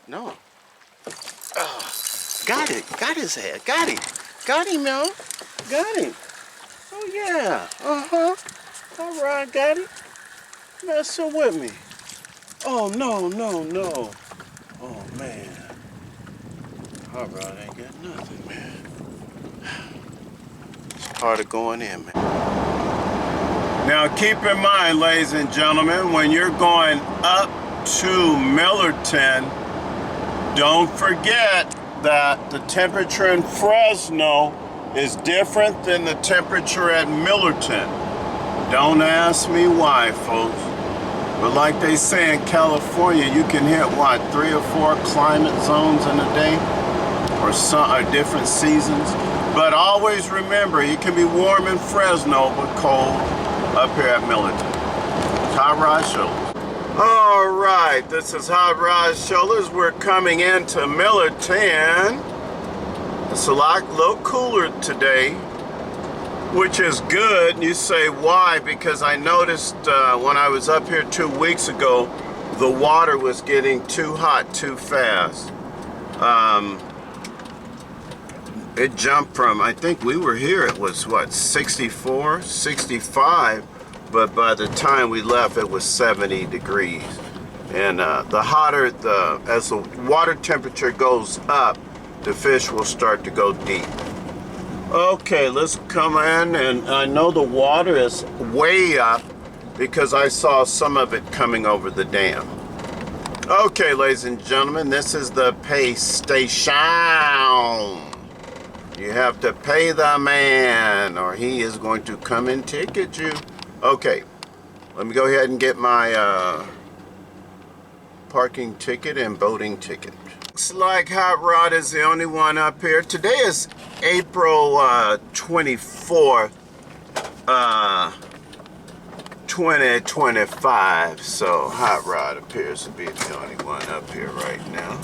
No. Got it. Got his head. Got him. Got him, y'all. Got him. Oh, yeah. Uh-huh. All right, got him. Messing with me. Oh, no, no, no. Oh, man. Hot Rod ain't got nothing, man. It's part of going in, man. Now, keep in mind, ladies and gentlemen, when you're going up to Millerton, don't forget that the temperature in Fresno is different than the temperature at Millerton. Don't ask me why, folks. But like they say in California, you can hit, what, 3 or 4 climate zones in a day? Or different seasons. But always remember, you can be warm in Fresno, but cold up here at Millerton. It's Hot Rod Sholars. All right, this is Hot Rod Sholars. We're coming into Millerton. It's a little cooler today, which is good. You say why? Because I noticed when I was up here 2 weeks ago, the water was getting too hot too fast. It jumped from, I think we were here, it was what, 64, 65, but by the time we left it was 70 degrees. And the hotter, as the water temperature goes up, the fish will start to go deep. Okay, let's come in, and I know the water is way up because I saw some of it coming over the dam. Okay, ladies and gentlemen, this is the pay station. You have to pay the man or he is going to come and ticket you. Okay, let me go ahead and get my parking ticket and boating ticket. Looks like Hot Rod is the only one up here. Today is April 24th, 2025. So Hot Rod appears to be the only one up here right now.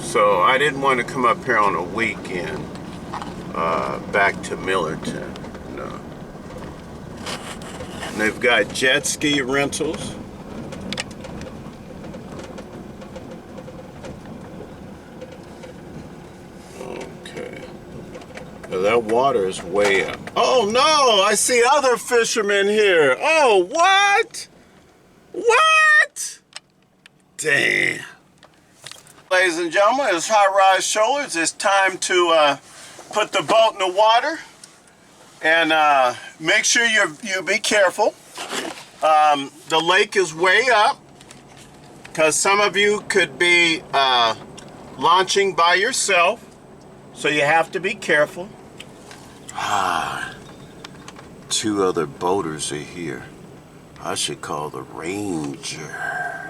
So I didn't want to come up here on a weekend back to Millerton. No. And they've got jet ski rentals. Okay. Now that water is way up. Oh no! I see other fishermen here. Oh, what? What? Damn. Ladies and gentlemen, it's Hot Rod Sholars. It's time to put the boat in the water and make sure you be careful. The lake is way up because some of you could be launching by yourself, so you have to be careful. Two other boaters are here. I should call the ranger.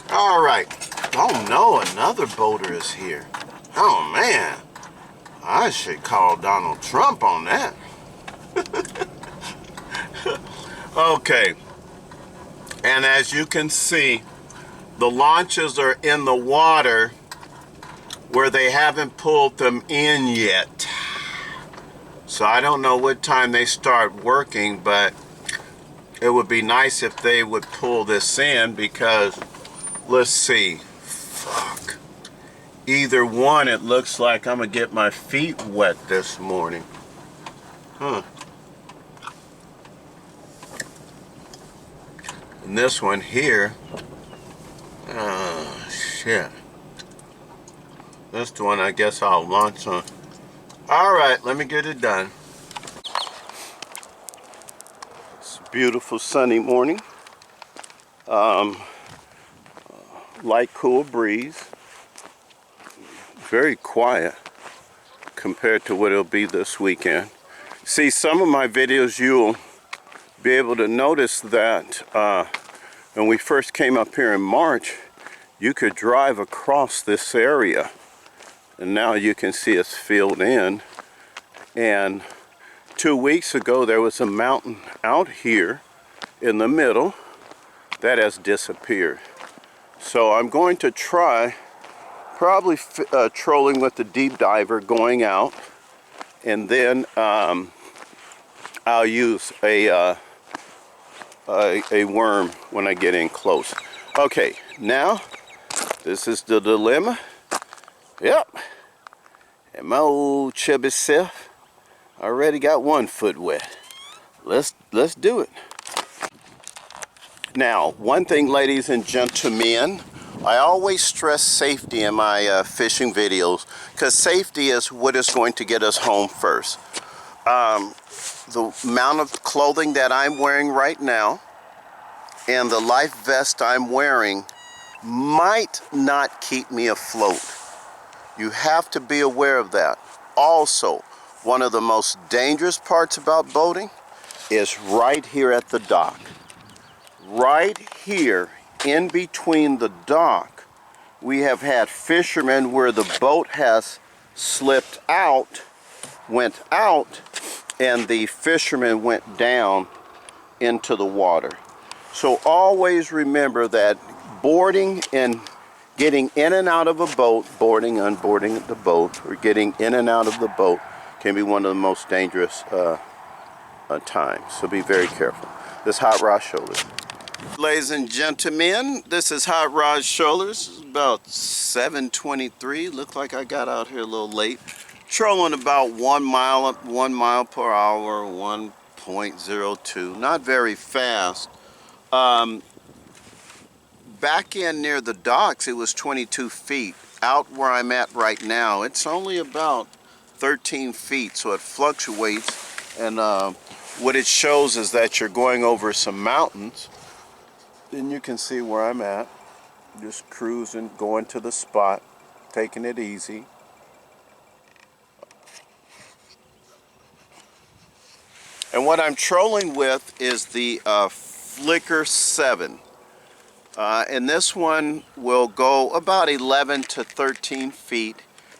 All right. Oh no, another boater is here. Oh man, I should call Donald Trump on that. Okay, and as you can see, the launches are in the water where they haven't pulled them in yet. So I don't know what time they start working, but it would be nice if they would pull this in because, let's see, fuck. Either one, it looks like I'm gonna get my feet wet this morning. Huh. And this one here, oh shit. That's the one I guess I'll launch on. All right, let me get it done. It's a beautiful sunny morning. Light cool breeze. Very quiet compared to what it'll be this weekend. See, some of my videos you'll be able to notice that when we first came up here in March, you could drive across this area. And now you can see it's filled in. And 2 weeks ago, there was a mountain out here in the middle that has disappeared. So I'm going to try probably trolling with the deep diver going out, and then I'll use a a worm when I get in close. Okay, now this is the dilemma. Yep, and my old chubby self already got 1 foot wet. Let's do it. Now, one thing, ladies and gentlemen, I always stress safety in my fishing videos, because safety is what is going to get us home first. The amount of clothing that I'm wearing right now and the life vest I'm wearing might not keep me afloat. You have to be aware of that. Also, one of the most dangerous parts about boating is right here at the dock. Right here in between the dock, we have had fishermen where the boat has slipped out, went out, and the fisherman went down into the water. So always remember that boarding and getting in and out of a boat, boarding, unboarding the boat, or getting in and out of the boat can be one of the most dangerous times. So be very careful. This Hot Rod Sholars. Ladies and gentlemen, this is Hot Rod Sholars. It's about 7:23. Looked like I got out here a little late. Trolling about 1 mile per hour, 1.02. Not very fast. Back in near the docks, it was 22 feet. Out where I'm at right now, it's only about 13 feet, so it fluctuates. And what it shows is that you're going over some mountains. Then you can see where I'm at. Just cruising, going to the spot, taking it easy. And what I'm trolling with is the Flicker 7. And this one will go about 11 to 13 feet.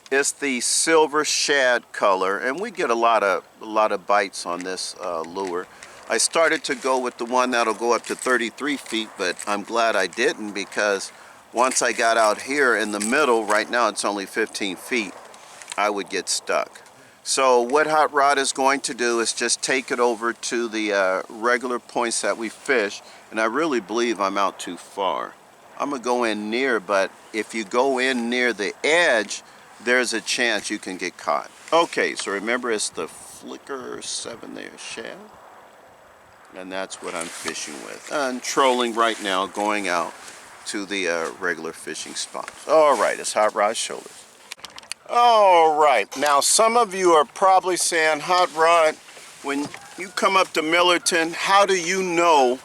It's the silver shad color, and we get a lot of bites on this lure. I started to go with the one that'll go up to 33 feet, but I'm glad I didn't, because once I got out here in the middle, right now it's only 15 feet, I would get stuck. So what Hot Rod is going to do is just take it over to the regular points that we fish, and I really believe I'm out too far. I'm going to go in near, but if you go in near the edge, there's a chance you can get caught. Okay, so remember, it's the Flicker 7 there, shad. And that's what I'm fishing with. I'm trolling right now, going out to the regular fishing spots. All right, it's Hot Rod Sholars. All right, now some of you are probably saying, Hot Rod, when you come up to Millerton, how do you know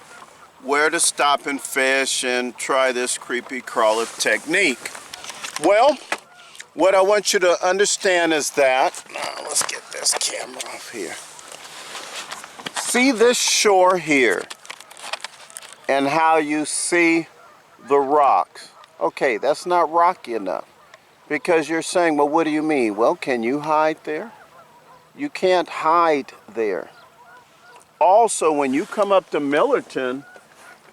where to stop and fish and try this creepy crawler technique? Well, what I want you to understand is that, let's get this camera off here. See this shore here and how you see the rocks. Okay, that's not rocky enough, because you're saying, well, what do you mean? Well, can you hide there? You can't hide there. Also, when you come up to Millerton,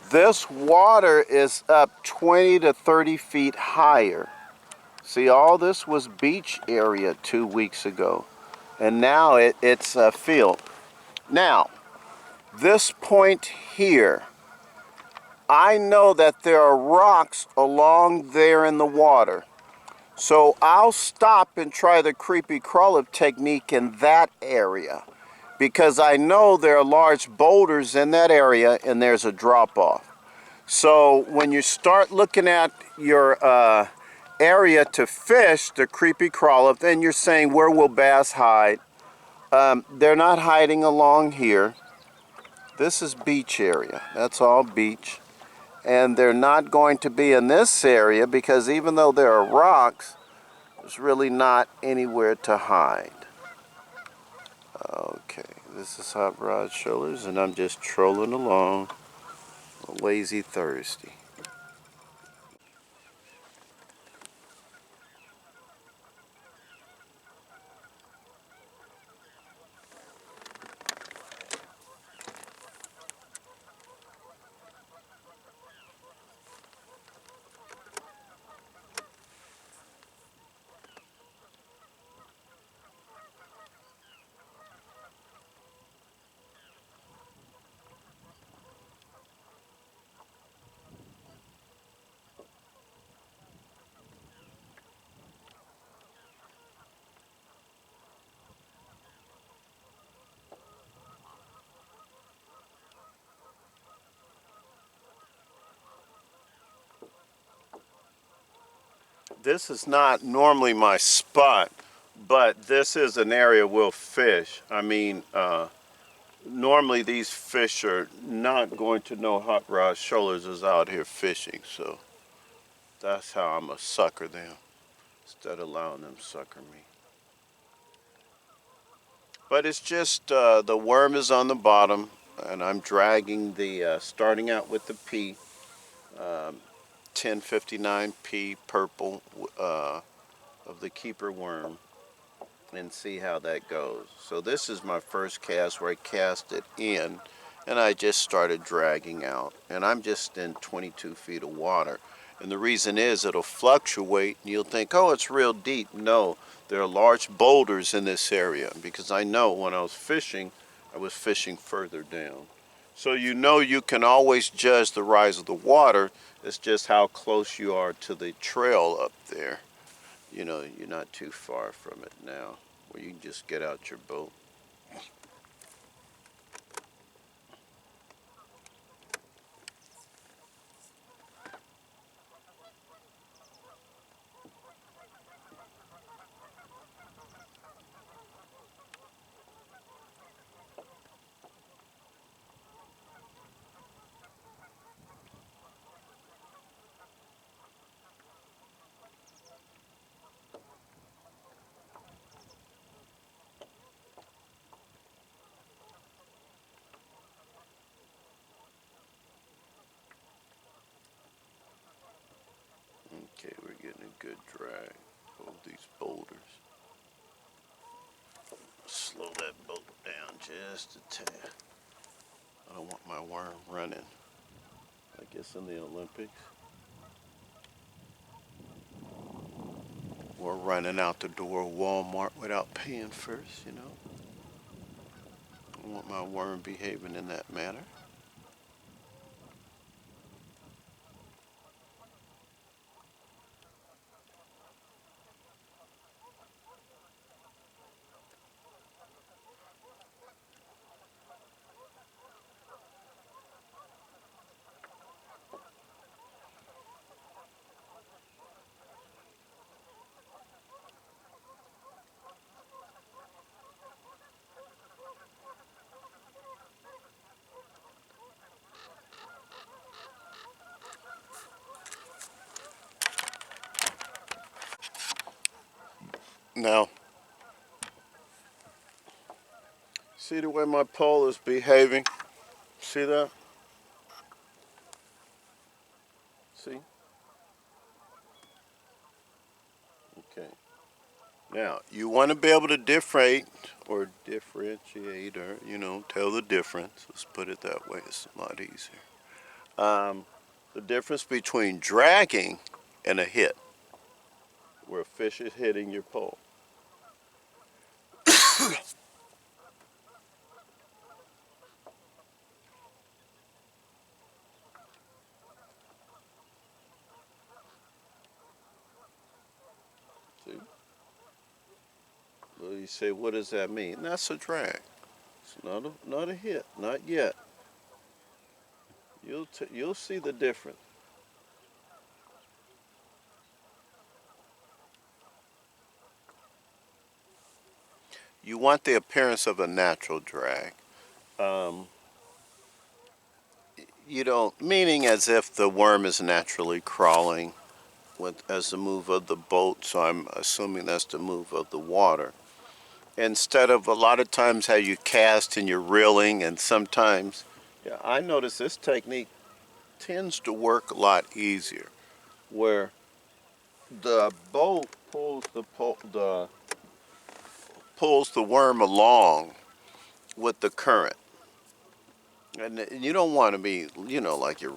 this water is up 20 to 30 feet higher. See, all this was beach area 2 weeks ago, and now it's a field. Now, this point here, I know that there are rocks along there in the water. So I'll stop and try the creepy crawler technique in that area, because I know there are large boulders in that area and there's a drop-off. So when you start looking at your area to fish the creepy crawler, then you're saying, where will bass hide? They're not hiding along here. This is beach area. That's all beach. And they're not going to be in this area, because even though there are rocks, there's really not anywhere to hide. Okay, this is Hot Rod Sholars, and I'm just trolling along a lazy Thursday. This is not normally my spot, but this is an area we'll fish. I mean, normally these fish are not going to know Hot Rod Sholars is out here fishing, so that's how I'm gonna sucker them instead of allowing them sucker me. But it's just the worm is on the bottom, and I'm dragging the starting out with the P, 1059P purple of the keeper worm, and see how that goes. So this is my first cast where I cast it in, and I just started dragging out, and I'm just in 22 feet of water. And the reason is it'll fluctuate, and you'll think, oh, it's real deep. No, there are large boulders in this area, because I know when I was fishing further down. So you know you can always judge the rise of the water. It's just how close you are to the trail up there. You know, you're not too far from it now, where you can just get out your boat. Okay, we're getting a good drag over these boulders. Slow that boat down just a tad. I don't want my worm running. I guess in the Olympics, or running out the door of Walmart without paying first, you know. I want my worm behaving in that manner. Now, see the way my pole is behaving? See that? See? Okay. Now, you want to be able to differentiate, or, you know, tell the difference. Let's put it that way. It's a lot easier. The difference between dragging and a hit, where a fish is hitting your pole. See? Well, you say, what does that mean? That's a drag. It's not a hit, not yet. You'll see the difference. You want the appearance of a natural drag. Um, you don't, meaning as if the worm is naturally crawling as the move of the boat, so I'm assuming that's the move of the water. Instead of a lot of times how you cast and you're reeling, and sometimes, yeah, I notice this technique tends to work a lot easier, where the boat pulls the worm along with the current. And you don't want to be, you know, like you're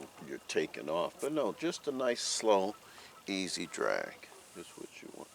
taking off, but no, just a nice, slow, easy drag is what you want.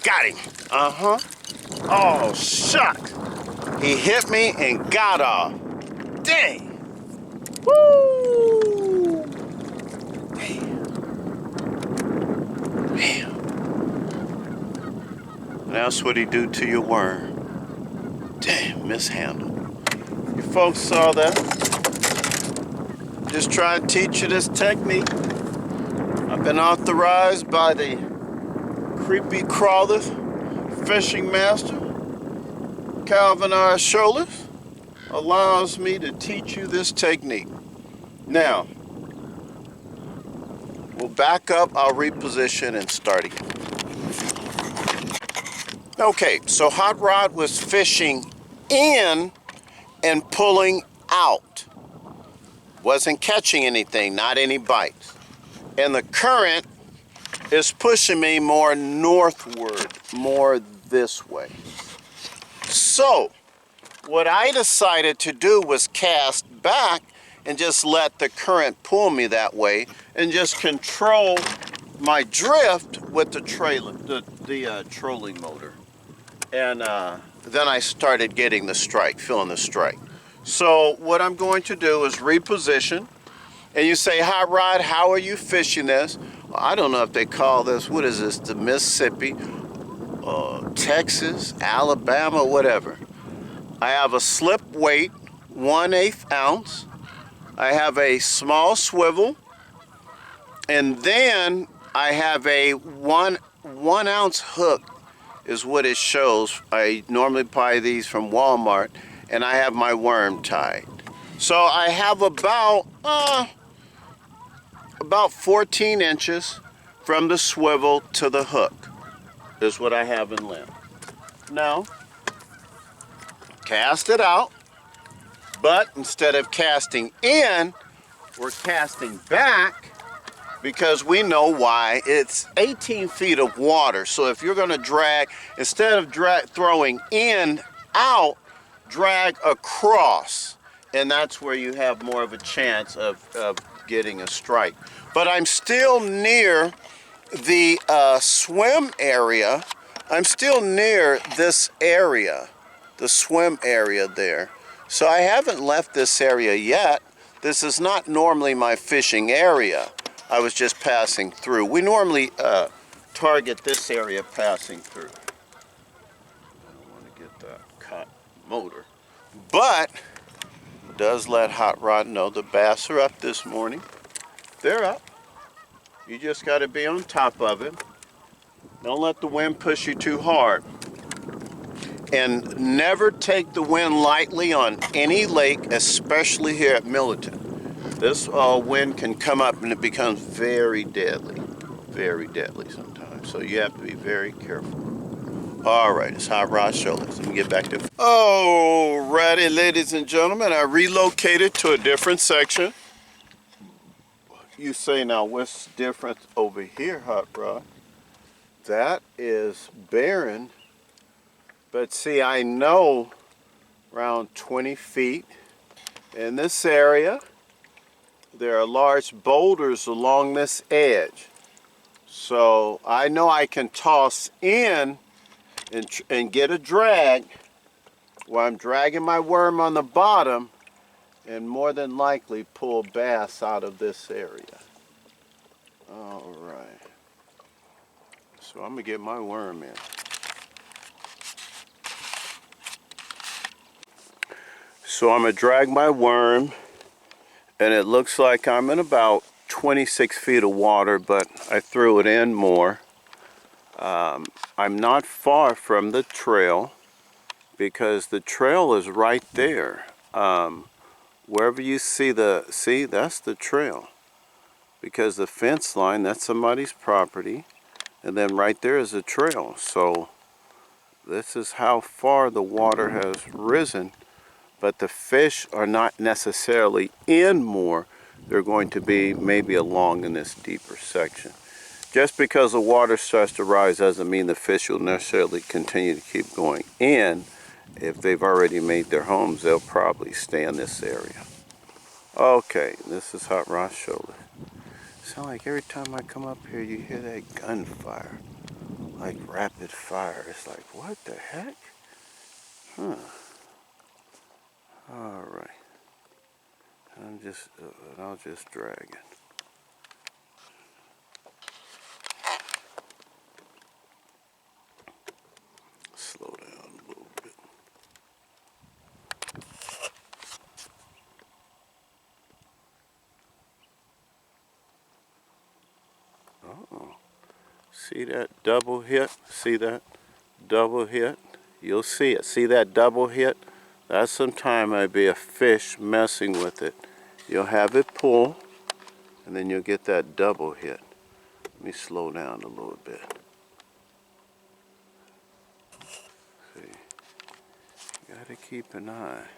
Got him. Uh-huh. Oh, shucks. He hit me and got off. Dang. Woo! Damn. Man. That's what he do to your worm. Damn, mishandled. You folks saw that? Just try and teach you this technique. I've been authorized by the creepy crawler fishing master, Calvin R. Sholars, allows me to teach you this technique. Now, we'll back up, I'll reposition and start again. Okay, so Hot Rod was fishing in and pulling out. Wasn't catching anything, not any bites. And the current is pushing me more northward, more this way. So, what I decided to do was cast back and just let the current pull me that way and just control my drift with the trolling motor. And then I started getting the strike, feeling the strike. So what I'm going to do is reposition. And you say, Hot Rod, how are you fishing this? Well, I don't know if they call this, what is this, the Mississippi, Texas, Alabama, whatever. I have a slip weight, 1/8 ounce. I have a small swivel. And then I have a one ounce hook is what it shows. I normally buy these from Walmart, and I have my worm tied. So I have about 14 inches from the swivel to the hook is what I have in length. Now, cast it out, but instead of casting in, we're casting back because we know why. It's 18 feet of water. So if you're gonna drag, instead of throwing in, out, drag across. And that's where you have more of a chance of getting a strike. But I'm still near the swim area. I'm still near this area, the swim area there. So I haven't left this area yet. This is not normally my fishing area. I was just passing through. We normally target this area passing through. I don't want to get that caught motor. But it does let Hot Rod know the bass are up this morning. They're up. You just got to be on top of it. Don't let the wind push you too hard. And never take the wind lightly on any lake, especially here at Millerton. This wind can come up and it becomes very deadly sometimes. So you have to be very careful. All right, it's Hot Rod Sholars. Let me get back to it. Alrighty, ladies and gentlemen, I relocated to a different section. You say, now what's different over here, Hot Rod? That is barren, but see, I know around 20 feet in this area, there are large boulders along this edge. So I know I can toss in and get a drag while I'm dragging my worm on the bottom and more than likely pull bass out of this area. All right. So I'm gonna get my worm in. So I'm gonna drag my worm, and it looks like I'm in about 26 feet of water, but I threw it in more. I'm not far from the trail because the trail is right there. Wherever you see that's the trail, because the fence line, that's somebody's property, and then right there is a trail. So this is how far the water has risen, but the fish are not necessarily in more. They're going to be maybe along in this deeper section. Just because the water starts to rise doesn't mean the fish will necessarily continue to keep going in. If they've already made their homes, they'll probably stay in this area. Okay, this is Hot Rod Sholars. Sound like every time I come up here you hear that gunfire. like rapid fire. It's like, what the heck? Huh. All right. I'll just drag it. Slow down a little bit. Oh, see that double hit? See that double hit? You'll see it. See that double hit? That's sometime might be a fish messing with it. You'll have it pull, and then you'll get that double hit. Let me slow down a little bit. See, you gotta keep an eye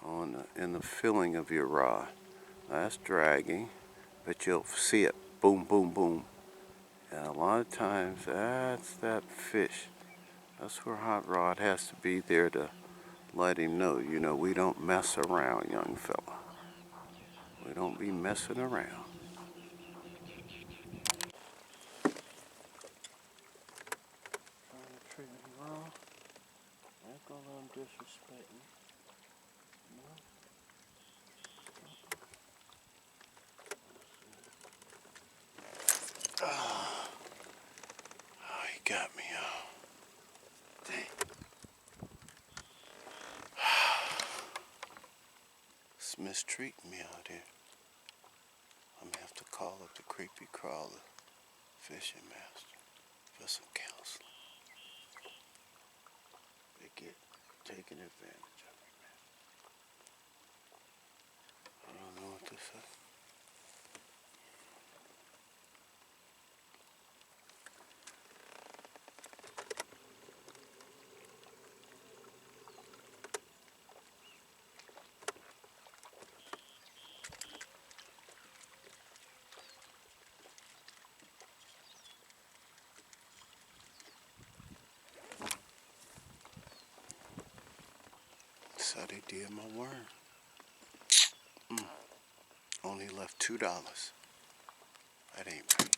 on in the filling of your rod. That's dragging, but you'll see it boom, boom, boom. And a lot of times that's that fish. That's where Hot Rod has to be there to let him know, you know, we don't mess around, young fella. We don't be messing around. Trying to treat me wrong. Ain't gonna let him disrespect me. No. Oh, he got me, dang. It's mistreating me out here. I'm gonna have to call up the creepy crawler fishing master for some counseling. They get taking advantage of me, man. I don't know what to say. So they did my worm. Only left $2. That ain't right.